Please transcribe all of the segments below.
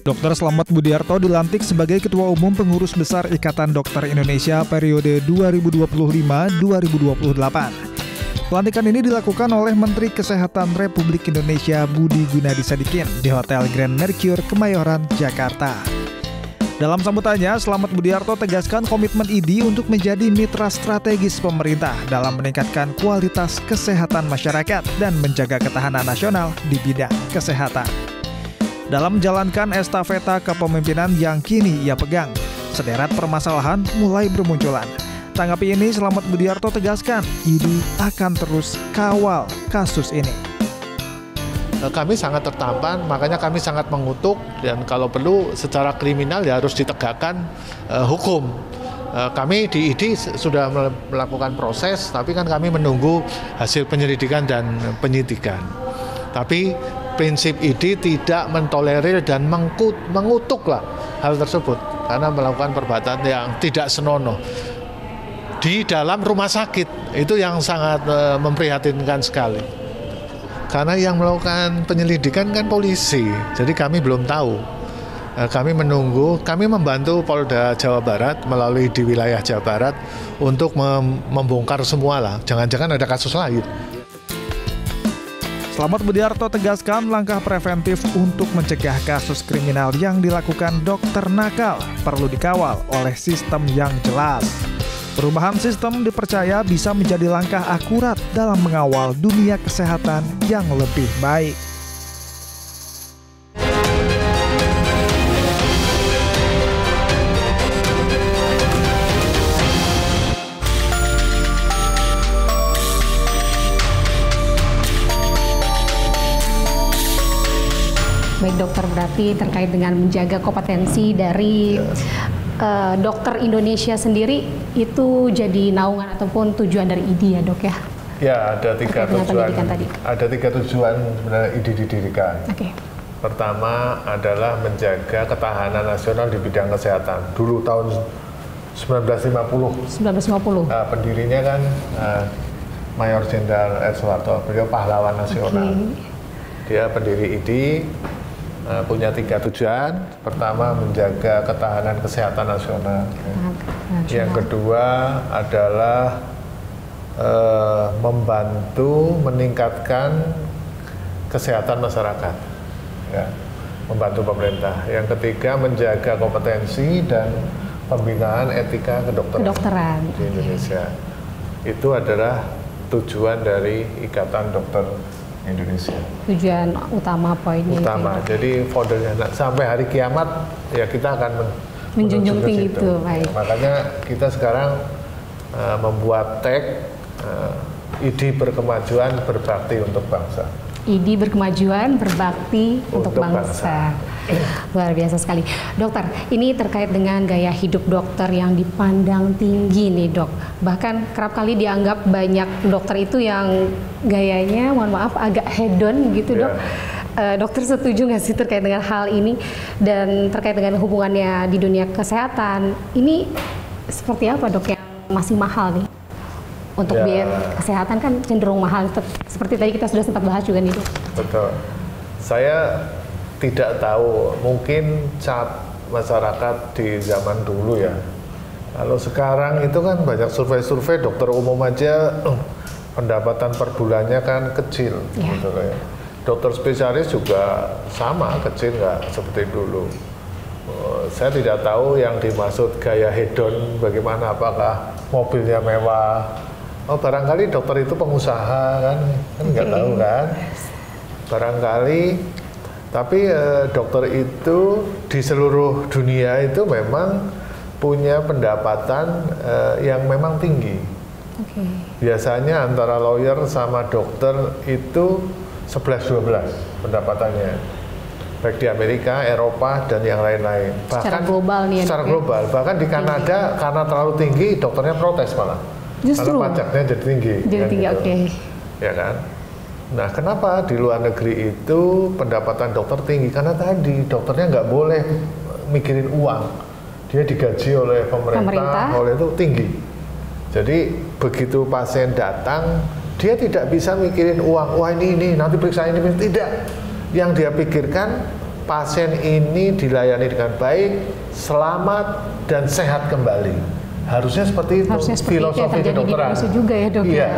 Dr. Slamet Budiarto dilantik sebagai Ketua Umum Pengurus Besar Ikatan Dokter Indonesia periode 2025-2028. Pelantikan ini dilakukan oleh Menteri Kesehatan Republik Indonesia Budi Gunadi Sadikin di Hotel Grand Mercure, Kemayoran, Jakarta. Dalam sambutannya, Slamet Budiarto tegaskan komitmen IDI untuk menjadi mitra strategis pemerintah dalam meningkatkan kualitas kesehatan masyarakat dan menjaga ketahanan nasional di bidang kesehatan. Dalam menjalankan estafeta kepemimpinan yang kini ia pegang, sederet permasalahan mulai bermunculan. Tanggapi ini, Slamet Budiarto tegaskan IDI akan terus kawal kasus ini. Kami sangat tertampan, makanya kami sangat mengutuk dan kalau perlu secara kriminal ya harus ditegakkan hukum. Kami di IDI sudah melakukan proses, tapi kan kami menunggu hasil penyelidikan dan penyidikan. Tapi prinsip IDI tidak mentolerir dan mengutuklah hal tersebut karena melakukan perbuatan yang tidak senonoh di dalam rumah sakit. Itu yang sangat memprihatinkan sekali. Karena yang melakukan penyelidikan kan polisi, jadi kami belum tahu. Kami menunggu, kami membantu Polda Jawa Barat melalui di wilayah Jawa Barat untuk membongkar semua lah. Jangan-jangan ada kasus lain. Slamet Budiarto tegaskan langkah preventif untuk mencegah kasus kriminal yang dilakukan dokter nakal perlu dikawal oleh sistem yang jelas. Perubahan sistem dipercaya bisa menjadi langkah akurat dalam mengawal dunia kesehatan yang lebih baik. Baik dokter, berarti terkait dengan menjaga kompetensi dari dokter Indonesia sendiri itu jadi naungan ataupun tujuan dari IDI ya dok ya? Ya, ada tiga tujuan. Ada tiga tujuan sebenarnya IDI didirikan. Pertama adalah menjaga ketahanan nasional di bidang kesehatan. Dulu tahun 1950. Nah, pendirinya kan Mayor Jenderal R. Soeharto, beliau pahlawan nasional. Dia pendiri IDI. Punya tiga tujuan. Pertama, menjaga ketahanan kesehatan nasional. Yang kedua adalah membantu meningkatkan kesehatan masyarakat, ya, membantu pemerintah. Yang ketiga, menjaga kompetensi dan pembinaan etika kedokteran di Indonesia. Itu adalah tujuan dari Ikatan Dokter Indonesia. Tujuan utama poinnya. Utama. Jadi foundernya sampai hari kiamat ya kita akan menjunjung tinggi itu. Baik. Ya, makanya kita sekarang membuat tag IDI berkemajuan berbakti untuk bangsa. IDI berkemajuan berbakti untuk bangsa. Luar biasa sekali. Dokter, ini terkait dengan gaya hidup dokter yang dipandang tinggi nih dok. Bahkan kerap kali dianggap banyak dokter itu yang gayanya, mohon maaf, agak hedon gitu dok. Dokter setuju nggak sih terkait dengan hal ini? Dan terkait dengan hubungannya di dunia kesehatan, ini seperti apa dok yang masih mahal nih? Untuk biaya kesehatan kan cenderung mahal. Seperti tadi kita sudah sempat bahas juga nih dok. Betul. Saya tidak tahu, mungkin cat masyarakat di zaman dulu ya. Kalau sekarang itu kan banyak survei-survei dokter umum aja pendapatan per bulannya kan kecil, gitu ya. Dokter spesialis juga sama kecil, nggak seperti dulu. Saya tidak tahu yang dimaksud gaya hedon bagaimana, apakah mobilnya mewah. Oh, barangkali dokter itu pengusaha kan nggak tahu kan. Barangkali. Tapi dokter itu di seluruh dunia itu memang punya pendapatan yang memang tinggi. Biasanya antara lawyer sama dokter itu 11-12 pendapatannya. Baik di Amerika, Eropa, dan yang lain-lain. Secara global nih. Secara global. Bahkan di Kanada karena terlalu tinggi, dokternya protes malah. Justru. Karena pajaknya jadi tinggi. Jadi tinggi, gitu. Ya kan? Nah, kenapa di luar negeri itu pendapatan dokter tinggi? Karena tadi dokternya nggak boleh mikirin uang, dia digaji oleh pemerintah. Oleh itu tinggi. Jadi begitu pasien datang, dia tidak bisa mikirin uang. Wah ini nanti periksa ini tidak. Yang dia pikirkan pasien ini dilayani dengan baik, selamat dan sehat kembali. Harusnya seperti itu. Harusnya seperti filosofi itu yang terjadi di Indonesia juga ya dok. Iya.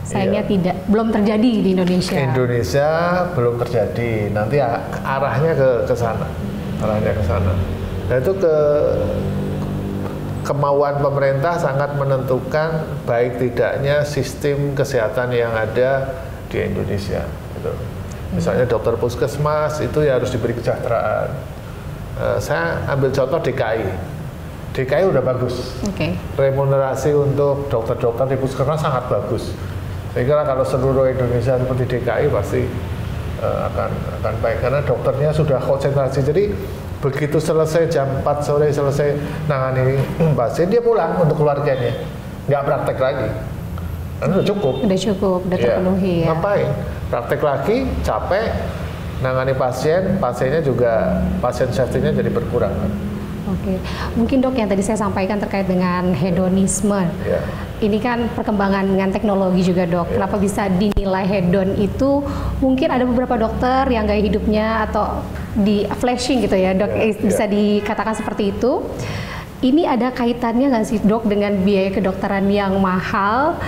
Sayangnya belum terjadi di Indonesia. Indonesia belum terjadi. Nanti arahnya ke sana. Arahnya ke sana. Nah itu kemauan pemerintah sangat menentukan baik tidaknya sistem kesehatan yang ada di Indonesia. Gitu. Misalnya dokter puskesmas itu ya harus diberi kesejahteraan. Saya ambil contoh DKI. DKI udah bagus. Remunerasi untuk dokter-dokter di puskesmas sangat bagus. Saya kira kalau seluruh Indonesia seperti DKI pasti akan baik karena dokternya sudah konsentrasi. Jadi begitu selesai jam 4 sore selesai nangani pasien, dia pulang untuk keluarganya, nggak praktek lagi. Karena udah cukup, udah terpenuhi ya. Ngapain? Praktek lagi, capek, nangani pasien, pasiennya juga pasien safety-nya jadi berkurang. Oke, mungkin dok yang tadi saya sampaikan terkait dengan hedonisme. Ini kan perkembangan dengan teknologi juga dok. Kenapa bisa dinilai hedon itu? Mungkin ada beberapa dokter yang gaya hidupnya atau di flashing gitu ya dok, bisa dikatakan seperti itu. Ini ada kaitannya nggak sih dok dengan biaya kedokteran yang mahal?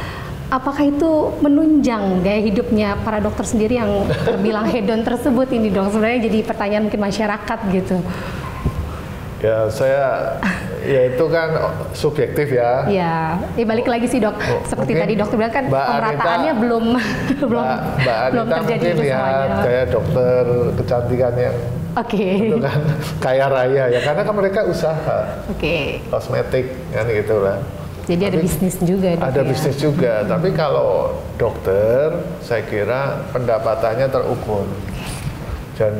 Apakah itu menunjang gaya hidupnya para dokter sendiri yang terbilang hedon tersebut ini dok? Sebenarnya jadi pertanyaan mungkin masyarakat gitu. Ya itu kan subjektif ya. Ya, balik lagi sih dok. Seperti tadi dokter bilang kan pemerataannya belum terjadi mungkin lihat kayak dokter kecantikan yang itu kan kaya raya ya, karena kan mereka usaha. Kosmetik kan gitu lah. Jadi ada bisnis juga. Ada bisnis juga. Tapi kalau dokter, saya kira pendapatannya terukur. Dan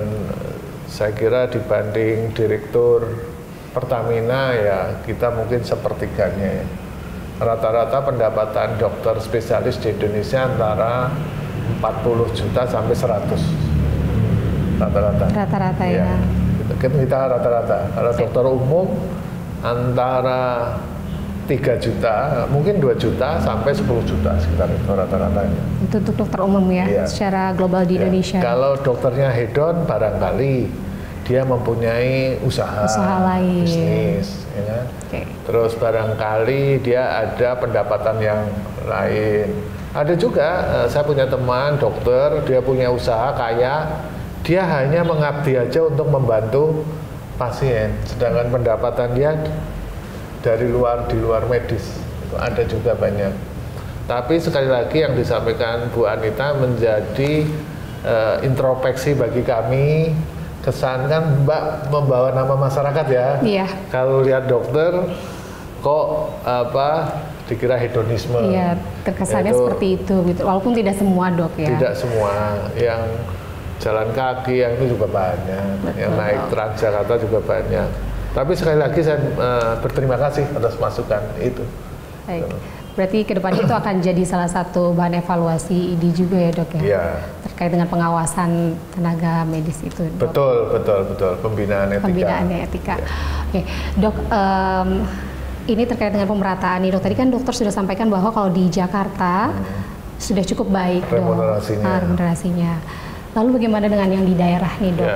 saya kira dibanding direktur Pertamina ya kita mungkin sepertiganya ya. Rata-rata pendapatan dokter spesialis di Indonesia antara 40 juta sampai 100 rata-rata. Rata-rata ya. Kita rata-rata. Kalau dokter umum antara 3 juta, mungkin 2 juta sampai 10 juta sekitar itu rata-ratanya. Itu untuk dokter umum ya, secara global di Indonesia. Kalau dokternya hedon barangkali dia mempunyai usaha lain, bisnis, ya kan? Terus barangkali dia ada pendapatan yang lain. Ada juga, saya punya teman dokter, dia punya usaha kaya, dia hanya mengabdi aja untuk membantu pasien, sedangkan pendapatan dia di luar medis, itu ada juga banyak. Tapi sekali lagi yang disampaikan Bu Anita menjadi introspeksi bagi kami. Kesan kan Mbak membawa nama masyarakat ya. Kalau lihat dokter kok dikira hedonisme. Iya, terkesannya seperti itu gitu. Walaupun tidak semua dok ya. Tidak semua, yang jalan kaki yang itu juga banyak, yang naik Transjakarta juga banyak. Tapi sekali lagi saya berterima kasih atas masukan itu. Baik. Berarti ke depan itu akan jadi salah satu bahan evaluasi ID juga ya dok ya? Terkait dengan pengawasan tenaga medis itu dok. Betul. Pembinaan etika. Oke, dok, ini terkait dengan pemerataan nih dok. Tadi kan dokter sudah sampaikan bahwa kalau di Jakarta sudah cukup baik remunerasinya. Lalu bagaimana dengan yang di daerah nih dok?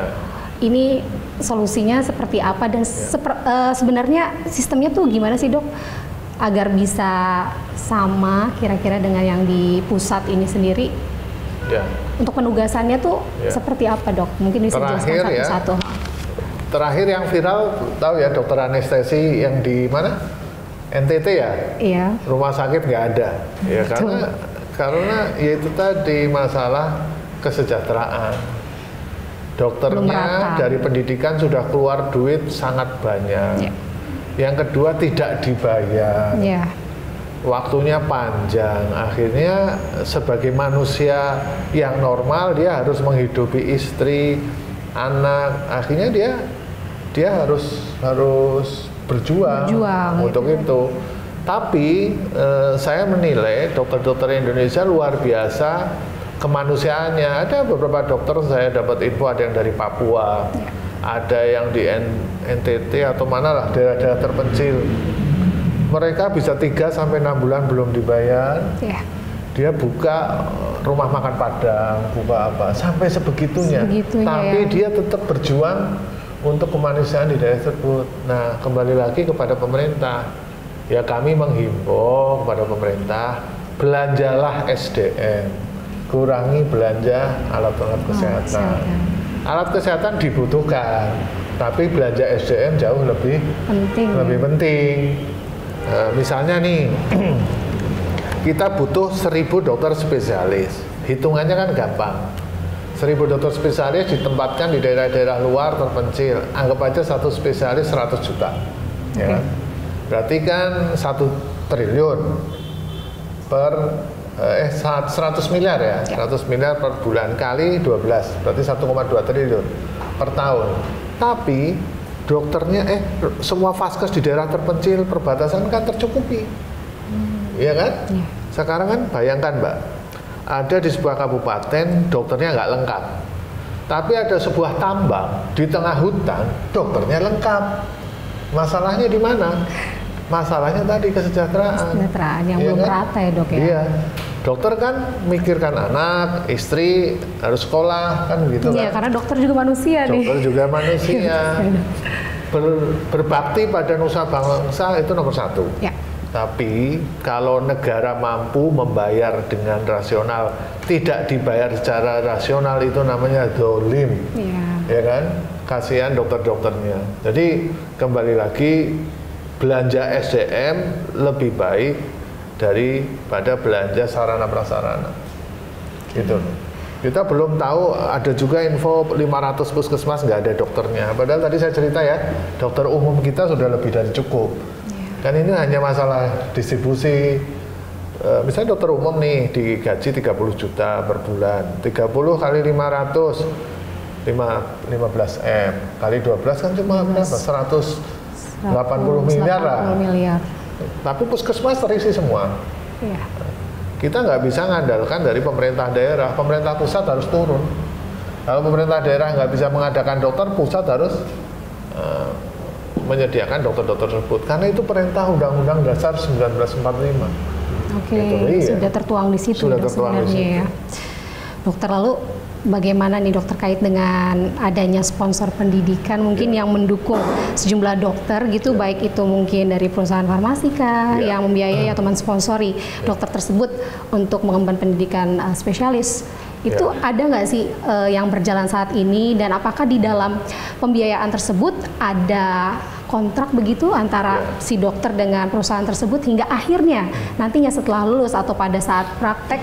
Ini solusinya seperti apa dan sebenarnya sistemnya tuh gimana sih dok? Agar bisa sama kira-kira dengan yang di pusat ini sendiri. Untuk penugasannya tuh seperti apa dok? Mungkin bisa dijelaskan satu-satu. Terakhir yang viral tahu ya dokter anestesi yang di mana? NTT ya? Iya. Rumah sakit nggak ada. Ya karena ya itu tadi masalah kesejahteraan. Dokternya dari pendidikan sudah keluar duit sangat banyak. Yang kedua tidak dibayar, waktunya panjang. Akhirnya sebagai manusia yang normal dia harus menghidupi istri, anak. Akhirnya dia harus berjuang untuk itu. Tapi saya menilai dokter-dokter Indonesia luar biasa kemanusiaannya. Ada beberapa dokter saya dapat info ada yang dari Papua. Ada yang di NTT atau mana lah daerah-daerah terpencil. Mereka bisa 3 sampai 6 bulan belum dibayar. dia buka rumah makan Padang, buka apa, sampai sebegitunya. Tapi dia tetap berjuang untuk kemanusiaan di daerah tersebut. Nah, kembali lagi kepada pemerintah. Ya, kami menghimbau kepada pemerintah, belanjalah SDM, kurangi belanja alat-alat kesehatan. Alat kesehatan dibutuhkan, tapi belanja SDM jauh lebih penting. Misalnya nih, kita butuh 1000 dokter spesialis. Hitungannya kan gampang. 1000 dokter spesialis ditempatkan di daerah-daerah luar terpencil. Anggap aja satu spesialis 100 juta. Ya. Berarti kan 1 triliun per 100 miliar ya. 100 miliar per bulan kali 12. Berarti 1,2 triliun per tahun. Tapi dokternya semua vaskes di daerah terpencil perbatasan kan tercukupi. Iya kan? Ya. Sekarang kan bayangkan Mbak, ada di sebuah kabupaten dokternya nggak lengkap, tapi ada sebuah tambang di tengah hutan dokternya lengkap. Masalahnya di mana? Masalahnya tadi kesejahteraan yang belum rata ya dok ya? Iya, dokter kan mikirkan anak, istri, harus sekolah kan gitu kan? Iya, karena dokter juga manusia nih. Dokter juga manusia. Berbakti pada nusa bangsa itu nomor 1. Ya. Tapi kalau negara mampu membayar dengan rasional, tidak dibayar secara rasional itu namanya dolim, ya kan? Kasihan dokter-dokternya. Jadi kembali lagi, belanja SDM lebih baik daripada belanja sarana prasarana. Gitu. Kita belum tahu, ada juga info 500 puskesmas nggak ada dokternya. Padahal tadi saya cerita ya, dokter umum kita sudah lebih dari cukup. Kan ini hanya masalah distribusi. Misalnya dokter umum nih digaji 30 juta per bulan, 30 kali 500, 15 M kali 12 kan cuma berapa? 180 miliar lah. Tapi puskesmas terisi semua. Iya. Kita nggak bisa ngandalkan dari pemerintah daerah. Pemerintah pusat harus turun. Kalau pemerintah daerah nggak bisa mengadakan dokter, pusat harus menyediakan dokter-dokter tersebut, karena itu perintah Undang-Undang Dasar 1945. Oke, sudah tertuang di situ sudah tertuang di situ. Ya. Dokter, lalu bagaimana nih dok terkait dengan adanya sponsor pendidikan mungkin yang mendukung sejumlah dokter gitu, baik itu mungkin dari perusahaan farmasi yang membiayai atau mensponsori dokter tersebut untuk mengembangkan pendidikan spesialis. Itu ada nggak sih yang berjalan saat ini, dan apakah di dalam pembiayaan tersebut ada kontrak begitu antara si dokter dengan perusahaan tersebut hingga akhirnya nantinya setelah lulus atau pada saat praktek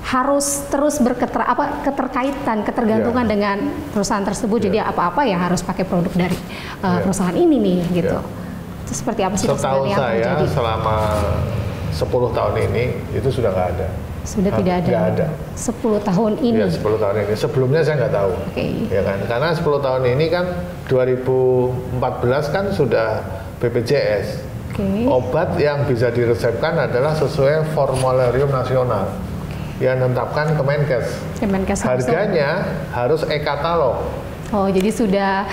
harus terus ketergantungan dengan perusahaan tersebut, jadi apa-apa ya harus pakai produk dari perusahaan ini nih gitu. Itu seperti apa sih? Setahu saya selama 10 tahun ini itu sudah nggak ada. Sudah tidak ada. Nggak ada. 10 tahun ini. Ya, 10 tahun ini. Sebelumnya saya nggak tahu. Ya kan? Karena 10 tahun ini kan 2014 kan sudah BPJS. Obat yang bisa diresepkan adalah sesuai formularium nasional yang menetapkan Kemenkes. Harganya harus e-katalog. Oh, jadi sudah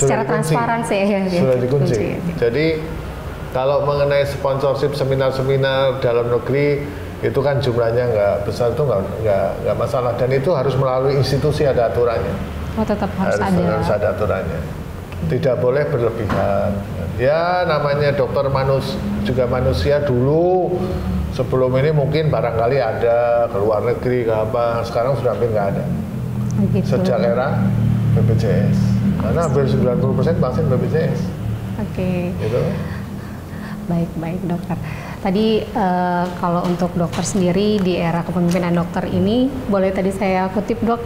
secara transparan sih ya. Sudah dikunci. Jadi kalau mengenai sponsorship seminar-seminar dalam negeri itu kan jumlahnya nggak besar, itu nggak masalah, dan itu harus melalui institusi, ada aturannya. Oh, tetap harus ada aturannya. Tidak boleh berlebihan. Ya namanya dokter juga manusia dulu. Sebelum ini mungkin barangkali ada ke luar negeri ke apa, sekarang sudah hampir nggak ada. Gitu. Sejak era BPJS. Karena hampir 90% vaksin BPJS. Gitu. Baik dokter. Tadi kalau untuk dokter sendiri di era kepemimpinan dokter ini, boleh tadi saya kutip dok,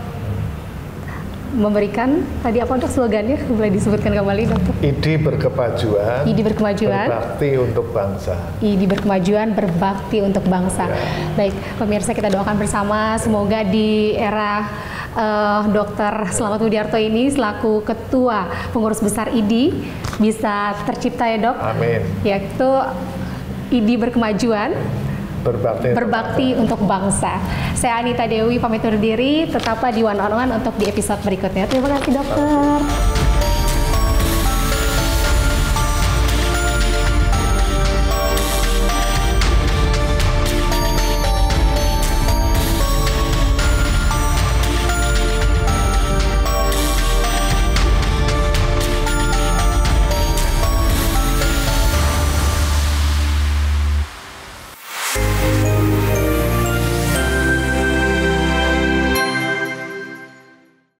memberikan tadi apa dok slogannya, boleh disebutkan kembali dokter? ID berkemajuan. Berbakti untuk bangsa. ID berkemajuan, berbakti untuk bangsa. Ya. Baik pemirsa, kita doakan bersama semoga di era Dr. Slamet Budiarto ini selaku Ketua Pengurus Besar ID bisa tercipta ya dok. Amin. Yaitu ID berkemajuan, berbakti untuk bangsa. Saya Anita Dewi pamit undur diri, tetaplah di One on One untuk di episode berikutnya. Terima kasih dokter.